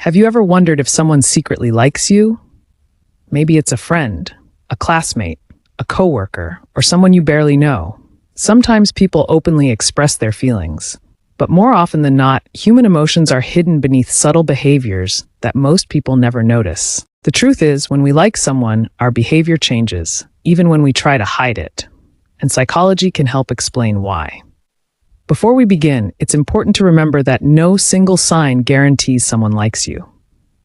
Have you ever wondered if someone secretly likes you? Maybe it's a friend, a classmate, a coworker, or someone you barely know. Sometimes people openly express their feelings, but more often than not, human emotions are hidden beneath subtle behaviors that most people never notice. The truth is, when we like someone, our behavior changes, even when we try to hide it. And psychology can help explain why. Before we begin, it's important to remember that no single sign guarantees someone likes you.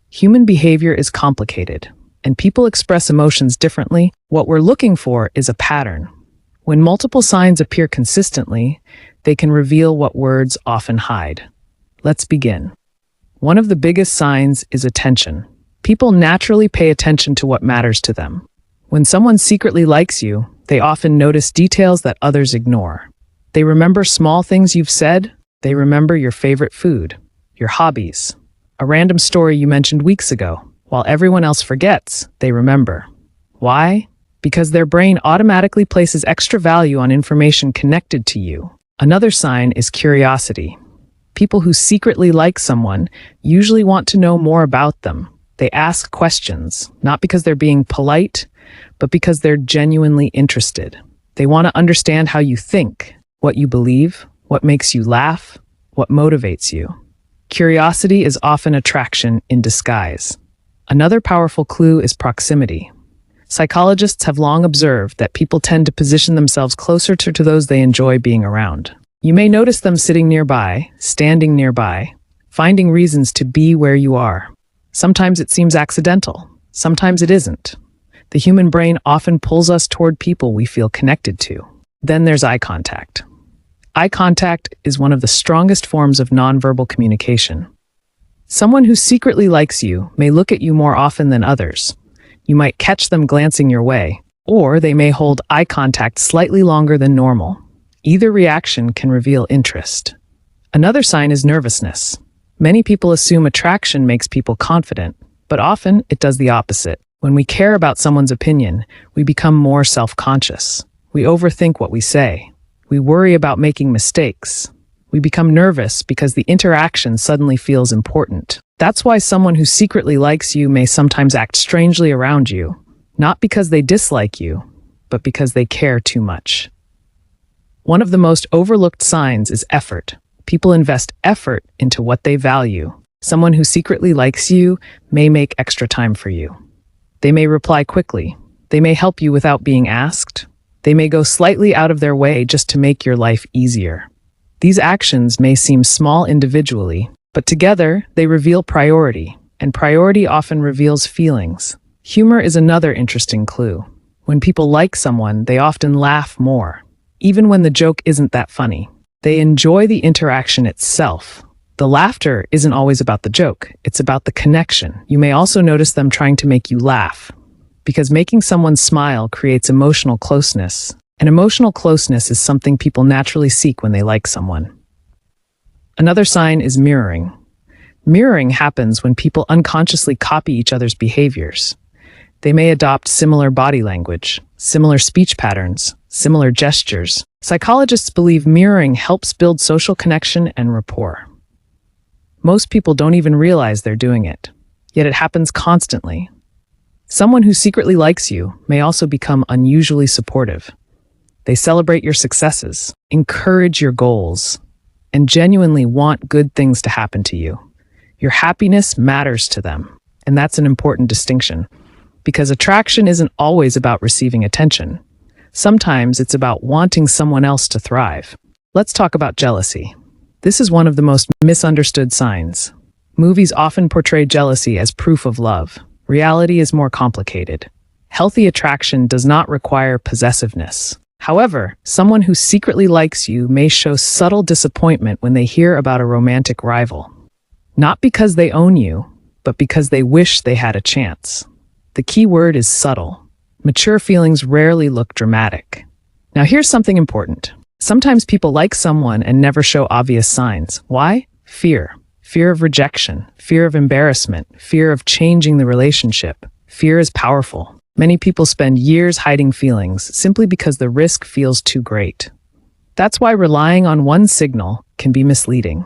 Human behavior is complicated, and people express emotions differently. What we're looking for is a pattern. When multiple signs appear consistently, they can reveal what words often hide. Let's begin. One of the biggest signs is attention. People naturally pay attention to what matters to them. When someone secretly likes you, they often notice details that others ignore. They remember small things you've said. They remember your favorite food, your hobbies, a random story you mentioned weeks ago. While everyone else forgets, they remember. Why? Because their brain automatically places extra value on information connected to you. Another sign is curiosity. People who secretly like someone usually want to know more about them. They ask questions, not because they're being polite, but because they're genuinely interested. They want to understand how you think, what you believe, what makes you laugh, what motivates you. Curiosity is often attraction in disguise. Another powerful clue is proximity. Psychologists have long observed that people tend to position themselves closer to those they enjoy being around. You may notice them sitting nearby, standing nearby, finding reasons to be where you are. Sometimes it seems accidental, sometimes it isn't. The human brain often pulls us toward people we feel connected to. Then there's eye contact. Eye contact is one of the strongest forms of nonverbal communication. Someone who secretly likes you may look at you more often than others. You might catch them glancing your way, or they may hold eye contact slightly longer than normal. Either reaction can reveal interest. Another sign is nervousness. Many people assume attraction makes people confident, but often it does the opposite. When we care about someone's opinion, we become more self-conscious. We overthink what we say. We worry about making mistakes. We become nervous because the interaction suddenly feels important. That's why someone who secretly likes you may sometimes act strangely around you, not because they dislike you, but because they care too much. One of the most overlooked signs is effort. People invest effort into what they value. Someone who secretly likes you may make extra time for you. They may reply quickly. They may help you without being asked. They may go slightly out of their way just to make your life easier. These actions may seem small individually, but together they reveal priority, and priority often reveals feelings. Humor is another interesting clue. When people like someone, they often laugh more, even when the joke isn't that funny. They enjoy the interaction itself. The laughter isn't always about the joke, it's about the connection. You may also notice them trying to make you laugh, because making someone smile creates emotional closeness. And emotional closeness is something people naturally seek when they like someone. Another sign is mirroring. Mirroring happens when people unconsciously copy each other's behaviors. They may adopt similar body language, similar speech patterns, similar gestures. Psychologists believe mirroring helps build social connection and rapport. Most people don't even realize they're doing it, yet it happens constantly. Someone who secretly likes you may also become unusually supportive. They celebrate your successes, encourage your goals, and genuinely want good things to happen to you. Your happiness matters to them, and that's an important distinction, because attraction isn't always about receiving attention. Sometimes it's about wanting someone else to thrive. Let's talk about jealousy. This is one of the most misunderstood signs. Movies often portray jealousy as proof of love. Reality is more complicated. Healthy attraction does not require possessiveness. However, someone who secretly likes you may show subtle disappointment when they hear about a romantic rival. Not because they own you, but because they wish they had a chance. The key word is subtle. Mature feelings rarely look dramatic. Now here's something important. Sometimes people like someone and never show obvious signs. Why? Fear. Fear of rejection, fear of embarrassment, fear of changing the relationship. Fear is powerful. Many people spend years hiding feelings simply because the risk feels too great. That's why relying on one signal can be misleading.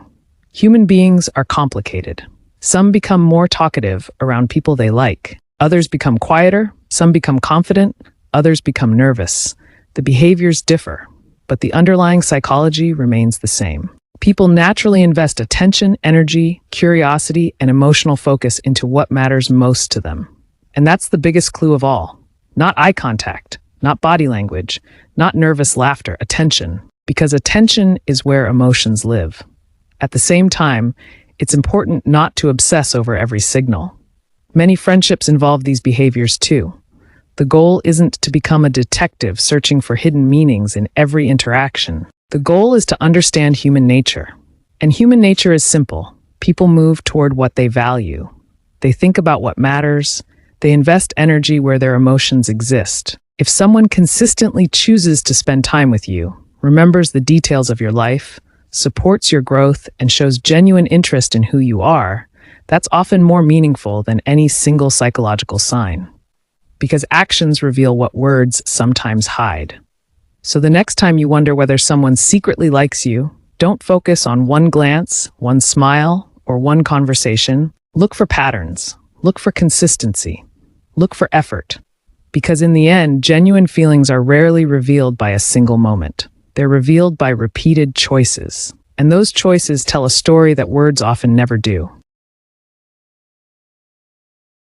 Human beings are complicated. Some become more talkative around people they like. Others become quieter, some become confident, others become nervous. The behaviors differ, but the underlying psychology remains the same. People naturally invest attention, energy, curiosity, and emotional focus into what matters most to them. And that's the biggest clue of all. Not eye contact, not body language, not nervous laughter, attention. Because attention is where emotions live. At the same time, it's important not to obsess over every signal. Many friendships involve these behaviors too. The goal isn't to become a detective searching for hidden meanings in every interaction. The goal is to understand human nature. And human nature is simple. People move toward what they value. They think about what matters. They invest energy where their emotions exist. If someone consistently chooses to spend time with you, remembers the details of your life, supports your growth, and shows genuine interest in who you are, that's often more meaningful than any single psychological sign. Because actions reveal what words sometimes hide. So the next time you wonder whether someone secretly likes you, don't focus on one glance, one smile, or one conversation. Look for patterns. Look for consistency. Look for effort. Because in the end, genuine feelings are rarely revealed by a single moment. They're revealed by repeated choices. And those choices tell a story that words often never do.